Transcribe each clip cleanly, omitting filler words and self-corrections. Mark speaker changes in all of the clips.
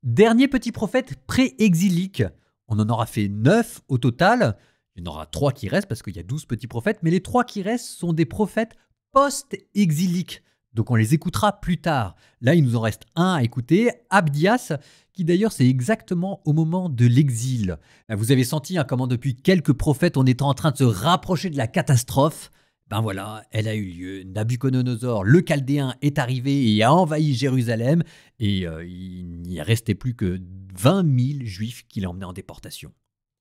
Speaker 1: Dernier petit prophète pré-exilique. On en aura fait 9 au total. Il y en aura 3 qui restent parce qu'il y a 12 petits prophètes, mais les 3 qui restent sont des prophètes post-exiliques. Donc on les écoutera plus tard. Là, il nous en reste un à écouter, Abdias, qui d'ailleurs c'est exactement au moment de l'exil. Vous avez senti comment depuis quelques prophètes on était en train de se rapprocher de la catastrophe. Ben voilà, elle a eu lieu. Nabuchodonosor, le Chaldéen, est arrivé et a envahi Jérusalem. Et il n'y restait plus que 20 000 Juifs qu'il a emmenés en déportation.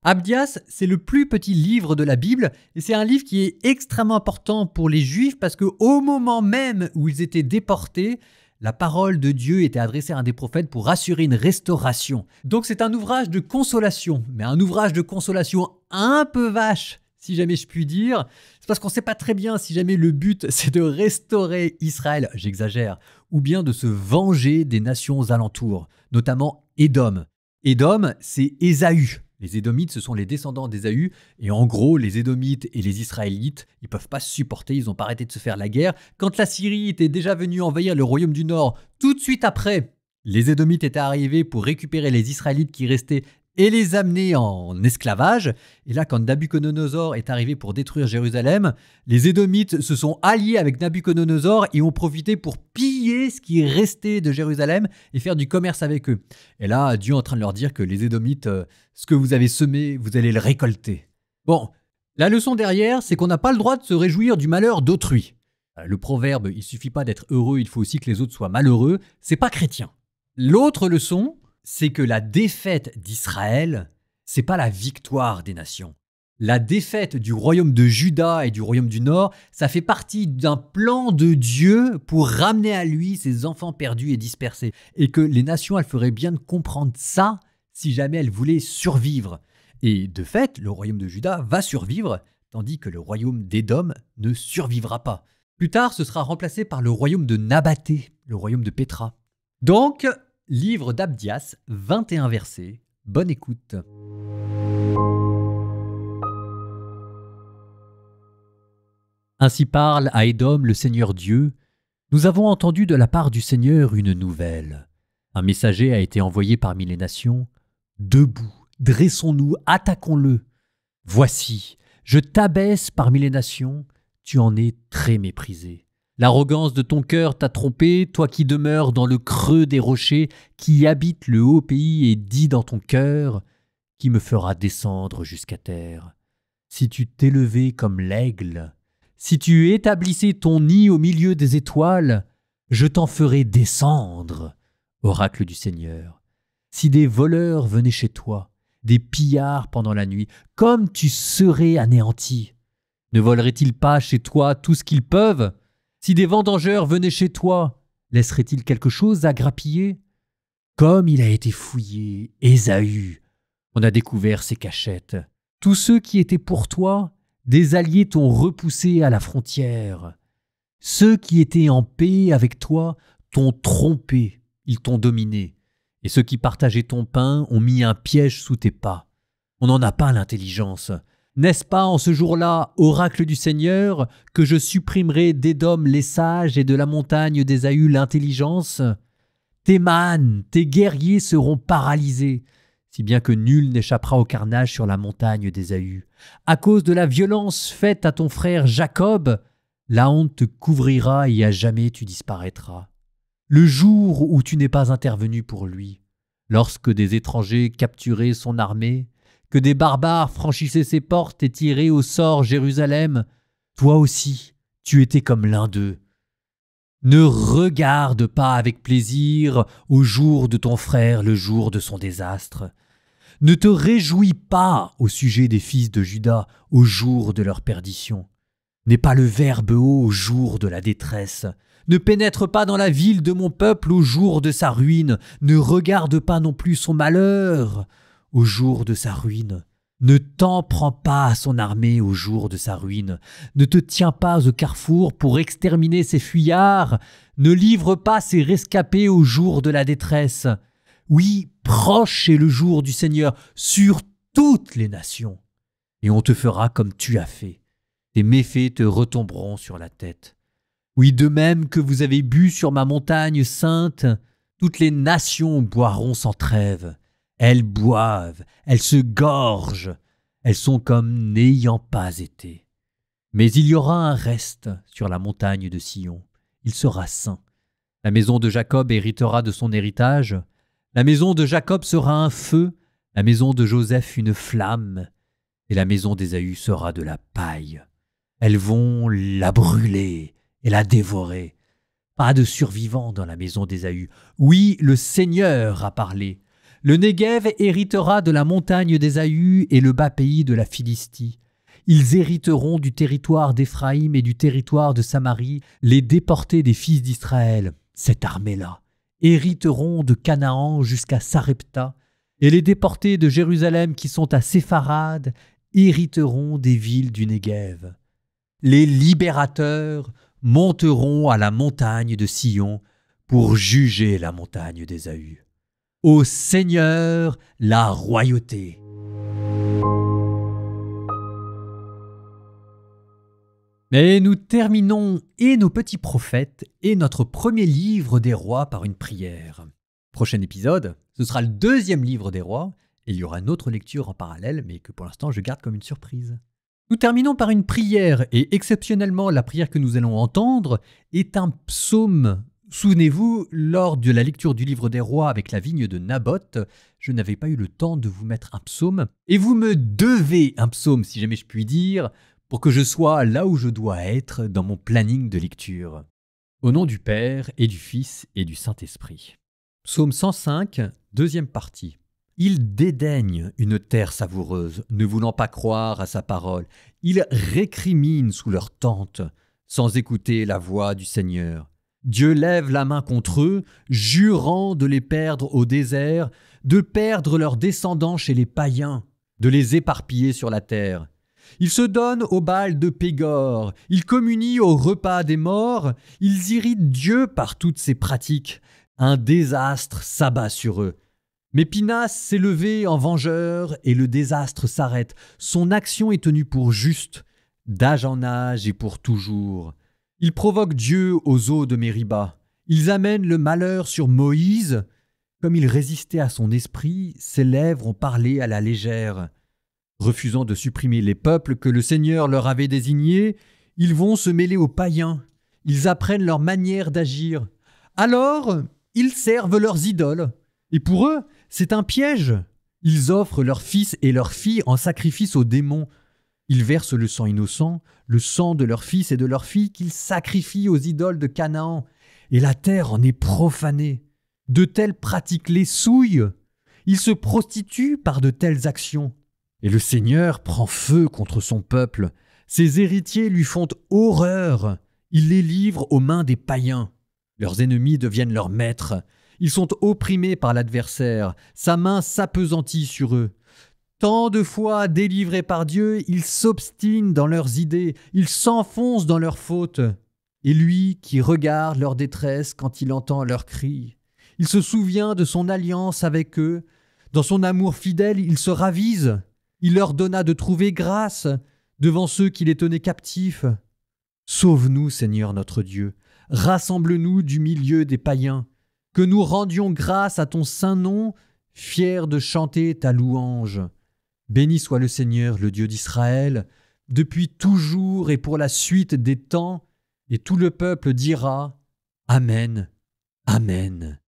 Speaker 1: Abdias, c'est le plus petit livre de la Bible et c'est un livre qui est extrêmement important pour les Juifs parce qu'au moment même où ils étaient déportés, la parole de Dieu était adressée à un des prophètes pour assurer une restauration. Donc c'est un ouvrage de consolation, mais un ouvrage de consolation un peu vache, si jamais je puis dire. C'est parce qu'on ne sait pas très bien si jamais le but c'est de restaurer Israël, j'exagère, ou bien de se venger des nations alentours, notamment Édom. Édom, c'est Ésaü. Les Édomites, ce sont les descendants d'Ésaü. Et en gros, les Édomites et les Israélites, ils ne peuvent pas se supporter, ils n'ont pas arrêté de se faire la guerre. Quand la Syrie était déjà venue envahir le royaume du Nord, tout de suite après, les Édomites étaient arrivés pour récupérer les Israélites qui restaient et les amener en esclavage. Et là, quand Nabuchodonosor est arrivé pour détruire Jérusalem, les Édomites se sont alliés avec Nabuchodonosor et ont profité pour piller ce qui restait de Jérusalem et faire du commerce avec eux. Et là, Dieu est en train de leur dire que les Édomites, ce que vous avez semé, vous allez le récolter. Bon, la leçon derrière, c'est qu'on n'a pas le droit de se réjouir du malheur d'autrui. Le proverbe « il suffit pas d'être heureux, il faut aussi que les autres soient malheureux », c'est pas chrétien. L'autre leçon, c'est que la défaite d'Israël, c'est pas la victoire des nations. La défaite du royaume de Juda et du royaume du Nord, ça fait partie d'un plan de Dieu pour ramener à lui ses enfants perdus et dispersés. Et que les nations, elles feraient bien de comprendre ça si jamais elles voulaient survivre. Et de fait, le royaume de Juda va survivre, tandis que le royaume d'Édom ne survivra pas. Plus tard, ce sera remplacé par le royaume de Nabaté, le royaume de Pétra. Donc, livre d'Abdias, 21 versets. Bonne écoute. Ainsi parle à Édom le Seigneur Dieu. Nous avons entendu de la part du Seigneur une nouvelle. Un messager a été envoyé parmi les nations. Debout, dressons-nous, attaquons-le. Voici, je t'abaisse parmi les nations, tu en es très méprisé. L'arrogance de ton cœur t'a trompé, toi qui demeures dans le creux des rochers, qui habites le haut pays et dis dans ton cœur, qui me fera descendre jusqu'à terre. Si tu t'élevais comme l'aigle, si tu établissais ton nid au milieu des étoiles, je t'en ferai descendre, oracle du Seigneur. Si des voleurs venaient chez toi, des pillards pendant la nuit, comme tu serais anéanti, ne voleraient-ils pas chez toi tout ce qu'ils peuvent ? Si des vendangeurs venaient chez toi, laisseraient-ils quelque chose à grappiller ? Comme il a été fouillé, Ésaü, on a découvert ses cachettes. Tous ceux qui étaient pour toi, des alliés t'ont repoussé à la frontière. Ceux qui étaient en paix avec toi t'ont trompé, ils t'ont dominé. Et ceux qui partageaient ton pain ont mis un piège sous tes pas. On n'en a pas l'intelligence. N'est-ce pas en ce jour-là, oracle du Seigneur, que je supprimerai d'Édom les sages et de la montagne d'Ésaü l'intelligence ? Tes mânes, tes guerriers seront paralysés, si bien que nul n'échappera au carnage sur la montagne d'Ésaü. À cause de la violence faite à ton frère Jacob, la honte te couvrira et à jamais tu disparaîtras. Le jour où tu n'es pas intervenu pour lui, lorsque des étrangers capturaient son armée, que des barbares franchissaient ses portes et tiraient au sort Jérusalem, toi aussi, tu étais comme l'un d'eux. Ne regarde pas avec plaisir au jour de ton frère, le jour de son désastre. Ne te réjouis pas au sujet des fils de Juda au jour de leur perdition. N'aie pas le verbe haut au jour de la détresse. Ne pénètre pas dans la ville de mon peuple au jour de sa ruine. Ne regarde pas non plus son malheur au jour de sa ruine. Ne t'en prends pas à son armée au jour de sa ruine. Ne te tiens pas au carrefour pour exterminer ses fuyards. Ne livre pas ses rescapés au jour de la détresse. Oui, proche est le jour du Seigneur sur toutes les nations. Et on te fera comme tu as fait. Tes méfaits te retomberont sur la tête. Oui, de même que vous avez bu sur ma montagne sainte, Toutes les nations boiront sans trêve. Elles boivent, elles se gorgent. Elles sont comme n'ayant pas été. Mais il y aura un reste sur la montagne de Sion. Il sera saint. La maison de Jacob héritera de son héritage. La maison de Jacob sera un feu. La maison de Joseph une flamme. Et la maison d'Ésaü sera de la paille. Elles vont la brûler et la dévorer. Pas de survivants dans la maison d'Ésaü. Oui, le Seigneur a parlé. Le Néguev héritera de la montagne d'Ésaü et le bas pays de la Philistie. Ils hériteront du territoire d'Éphraïm et du territoire de Samarie, les déportés des fils d'Israël, cette armée-là, hériteront de Canaan jusqu'à Sarepta, et les déportés de Jérusalem qui sont à Sépharad hériteront des villes du Néguev. Les libérateurs monteront à la montagne de Sion pour juger la montagne d'Ésaü. Au Seigneur la royauté. Mais nous terminons et nos petits prophètes et notre premier livre des rois par une prière. Prochain épisode, ce sera le deuxième livre des rois, et il y aura une autre lecture en parallèle, mais que pour l'instant je garde comme une surprise. Nous terminons par une prière, et exceptionnellement la prière que nous allons entendre est un psaume. Souvenez-vous, lors de la lecture du livre des rois avec la vigne de Naboth, je n'avais pas eu le temps de vous mettre un psaume, et vous me devez un psaume, si jamais je puis dire, pour que je sois là où je dois être dans mon planning de lecture. Au nom du Père, et du Fils, et du Saint-Esprit. Psaume 105, deuxième partie. Il dédaigne une terre savoureuse, ne voulant pas croire à sa parole. Il récrimine sous leur tente, sans écouter la voix du Seigneur. Dieu lève la main contre eux, jurant de les perdre au désert, de perdre leurs descendants chez les païens, de les éparpiller sur la terre. Ils se donnent au Baal de Pégor, ils communient au repas des morts, ils irritent Dieu par toutes ces pratiques. Un désastre s'abat sur eux. Mais Pinas s'est levé en vengeur et le désastre s'arrête. Son action est tenue pour juste, d'âge en âge et pour toujours. Ils provoquent Dieu aux eaux de Mériba. Ils amènent le malheur sur Moïse. Comme il résistait à son esprit, ses lèvres ont parlé à la légère. Refusant de supprimer les peuples que le Seigneur leur avait désignés, ils vont se mêler aux païens. Ils apprennent leur manière d'agir. Alors, ils servent leurs idoles. Et pour eux, c'est un piège. Ils offrent leurs fils et leurs filles en sacrifice aux démons. Ils versent le sang innocent, le sang de leurs fils et de leurs filles qu'ils sacrifient aux idoles de Canaan. Et la terre en est profanée. De telles pratiques les souillent. Ils se prostituent par de telles actions. Et le Seigneur prend feu contre son peuple. Ses héritiers lui font horreur. Il les livre aux mains des païens. Leurs ennemis deviennent leurs maîtres. Ils sont opprimés par l'adversaire. Sa main s'appesantit sur eux. Tant de fois délivrés par Dieu, ils s'obstinent dans leurs idées. Ils s'enfoncent dans leurs fautes. Et lui qui regarde leur détresse quand il entend leurs cris. Il se souvient de son alliance avec eux. Dans son amour fidèle, il se ravise. Il leur donna de trouver grâce devant ceux qui les tenaient captifs. Sauve-nous, Seigneur notre Dieu. Rassemble-nous du milieu des païens. Que nous rendions grâce à ton saint nom, fiers de chanter ta louange. Béni soit le Seigneur, le Dieu d'Israël, depuis toujours et pour la suite des temps, et tout le peuple dira Amen, Amen.